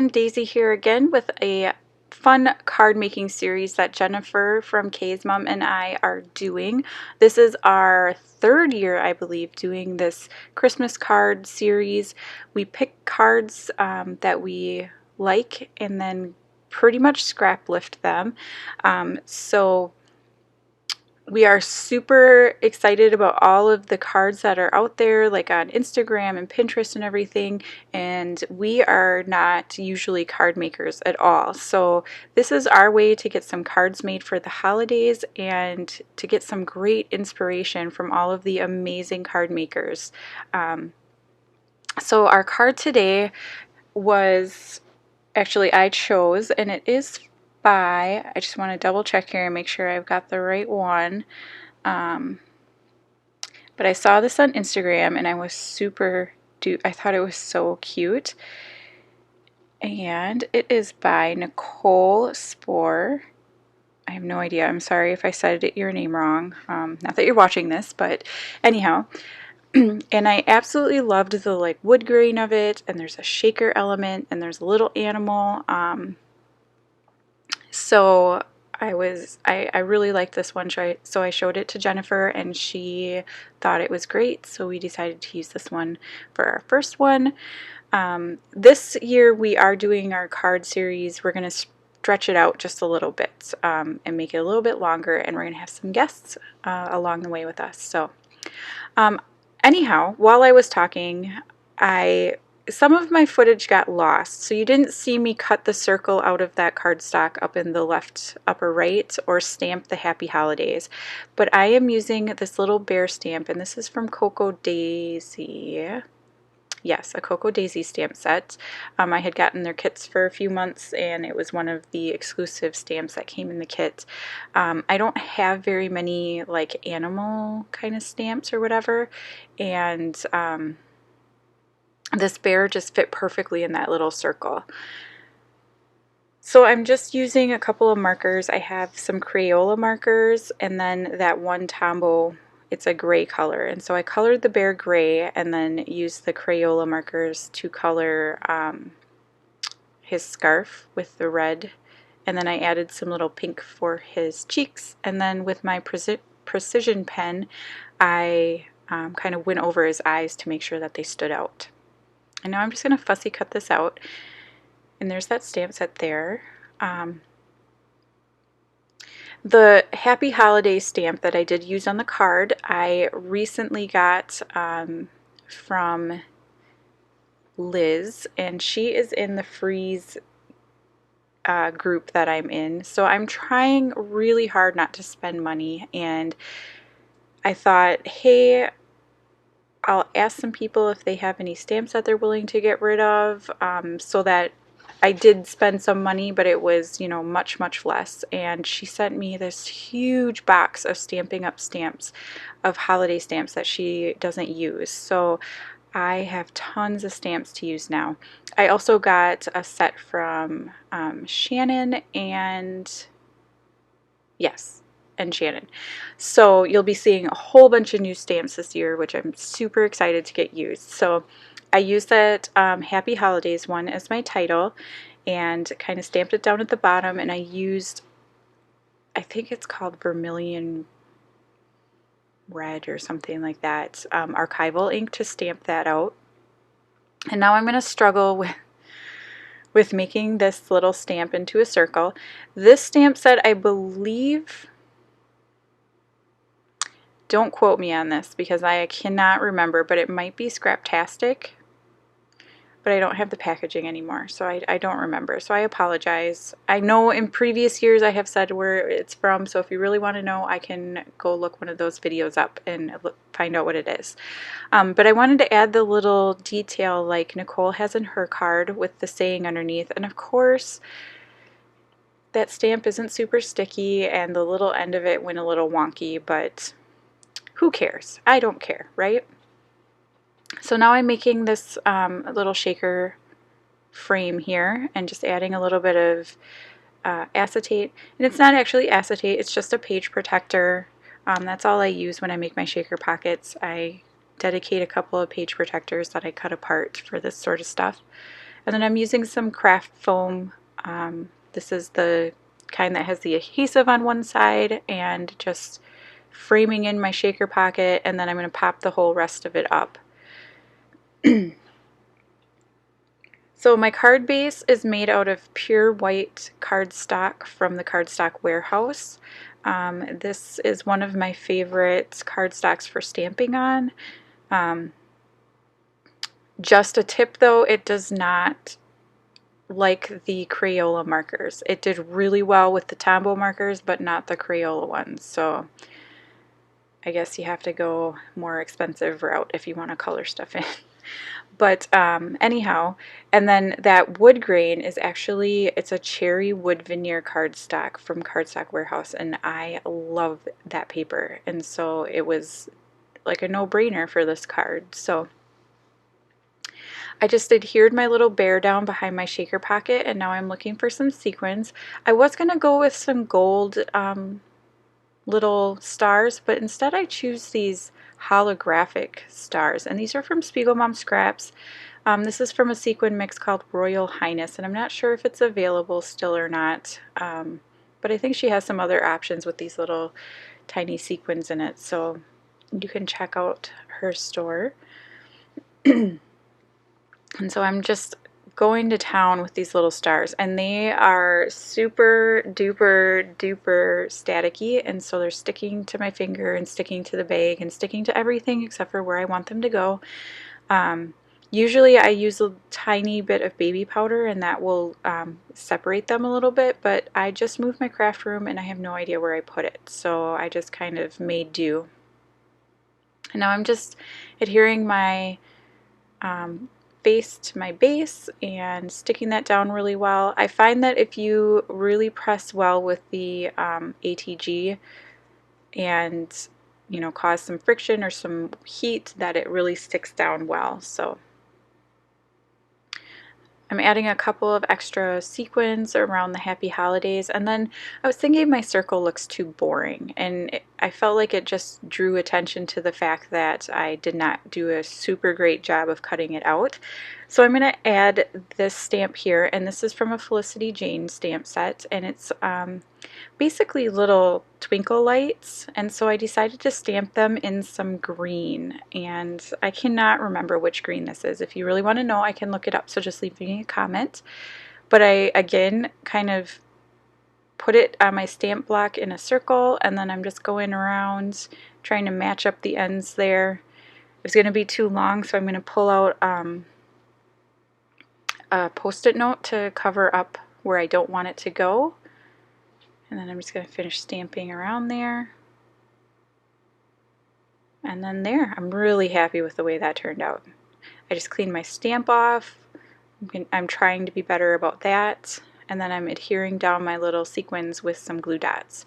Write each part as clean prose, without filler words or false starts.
everyone, Daisy here again with a fun card making series that Jennifer from Kay's Mom and I are doing. This is our third year, I believe, doing this Christmas card series. We pick cards that we like and then pretty much scrap lift them. So we are super excited about all of the cards that are out there, like on Instagram and Pinterest and everything, and we are not usually card makers at all. So this is our way to get some cards made for the holidays and to get some great inspiration from all of the amazing card makers. So our card today was actually I chose, and it is by, I just want to double check here and make sure I've got the right one. But I saw this on Instagram and I was I thought it was so cute. And it is by Nicole Spohr. I have no idea. I'm sorry if I said your name wrong. Not that you're watching this, but anyhow. And I absolutely loved the like wood grain of it, and there's a shaker element, and there's a little animal. So I really liked this one, so I showed it to Jennifer and she thought it was great, so we decided to use this one for our first one. This year we are doing our card series. We're going to stretch it out just a little bit and make it a little bit longer, and we're going to have some guests along the way with us. So anyhow, while I was talking, some of my footage got lost, so you didn't see me cut the circle out of that cardstock up in the left upper right or stamp the Happy Holidays. But I am using this little bear stamp, and this is from Cocoa Daisy. Yes, a Cocoa Daisy stamp set. I had gotten their kits for a few months, and it was one of the exclusive stamps that came in the kit. I don't have very many like animal kind of stamps or whatever, and this bear just fit perfectly in that little circle. So I'm just using a couple of markers. I have some Crayola markers and then that one Tombow, it's a gray color. And so I colored the bear gray and then used the Crayola markers to color his scarf with the red. And then I added some little pink for his cheeks. And then with my precision pen, I kind of went over his eyes to make sure that they stood out. And now I'm just going to fussy cut this out. And there's that stamp set there. The Happy Holiday stamp that I did use on the card, I recently got from Liz, and she is in the Freeze group that I'm in. So I'm trying really hard not to spend money, and I thought, hey, I'll ask some people if they have any stamps that they're willing to get rid of, so that I did spend some money, but it was, you know, much, much less. And she sent me this huge box of Stampin' Up! Stamps, of holiday stamps that she doesn't use. So I have tons of stamps to use now. I also got a set from Shannon and, yes, and Shannon. So you'll be seeing a whole bunch of new stamps this year, which I'm super excited to get used. So I used that Happy Holidays one as my title and kind of stamped it down at the bottom, and I used, I think it's called Vermilion Red or something like that, archival ink to stamp that out. And now I'm going to struggle with making this little stamp into a circle. This stamp set, I believe, don't quote me on this because I cannot remember, but it might be Scraptastic, but I don't have the packaging anymore, so I don't remember, so I apologize. I know in previous years I have said where it's from, so if you really want to know, I can go look one of those videos up and find out what it is. But I wanted to add the little detail like Nicole has in her card with the saying underneath, and of course that stamp isn't super sticky and the little end of it went a little wonky, but who cares? I don't care, right? So now I'm making this little shaker frame here and just adding a little bit of acetate. And it's not actually acetate, it's just a page protector. That's all I use when I make my shaker pockets. I dedicate a couple of page protectors that I cut apart for this sort of stuff. And then I'm using some craft foam. This is the kind that has the adhesive on one side, and just framing in my shaker pocket, and then I'm going to pop the whole rest of it up. So my card base is made out of pure white cardstock from the Cardstock Warehouse. This is one of my favorite cardstocks for stamping on. Just a tip though, it does not like the Crayola markers. It did really well with the Tombow markers, but not the Crayola ones. So I guess you have to go more expensive route if you want to color stuff in. But anyhow, and then that wood grain is actually, it's a cherry wood veneer cardstock from Cardstock Warehouse, and I love that paper. And so it was like a no-brainer for this card. So I just adhered my little bear down behind my shaker pocket, and now I'm looking for some sequins. I was going to go with some gold little stars, but instead I choose these holographic stars, and these are from Spiegel Mom Scraps. This is from a sequin mix called Royal Highness, and I'm not sure if it's available still or not, but I think she has some other options with these little tiny sequins in it, so you can check out her store. And so I'm just going to town with these little stars, and they are super duper duper staticky, and so they're sticking to my finger and sticking to the bag and sticking to everything except for where I want them to go. Usually I use a tiny bit of baby powder, and that will separate them a little bit, but I just moved my craft room and I have no idea where I put it, so I just kind of made do. And now I'm just adhering my base to my base and sticking that down really well. I find that if you really press well with the ATG and cause some friction or some heat, that it really sticks down well. So I'm adding a couple of extra sequins around the happy holidays, and then I was thinking my circle looks too boring, and I felt like it just drew attention to the fact that I did not do a super great job of cutting it out. So I'm going to add this stamp here, and this is from a Felicity Jane stamp set, and it's basically little twinkle lights, and so I decided to stamp them in some green, and I cannot remember which green this is. If you really want to know, I can look it up, so just leave me a comment. But I again kind of put it on my stamp block in a circle, and then I'm just going around trying to match up the ends there. It's going to be too long, so I'm going to pull out a post-it note to cover up where I don't want it to go. And then I'm just going to finish stamping around there. And then there, I'm really happy with the way that turned out. I just cleaned my stamp off. I'm trying to be better about that. And then I'm adhering down my little sequins with some glue dots.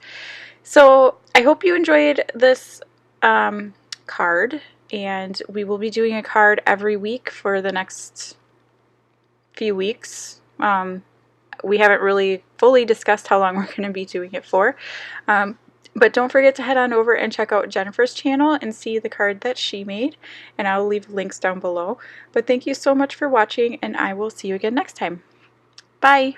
So I hope you enjoyed this card. And we will be doing a card every week for the next few weeks. We haven't really fully discussed how long we're going to be doing it for. But don't forget to head on over and check out Jennifer's channel and see the card that she made. And I'll leave links down below. But thank you so much for watching, and I will see you again next time. Bye!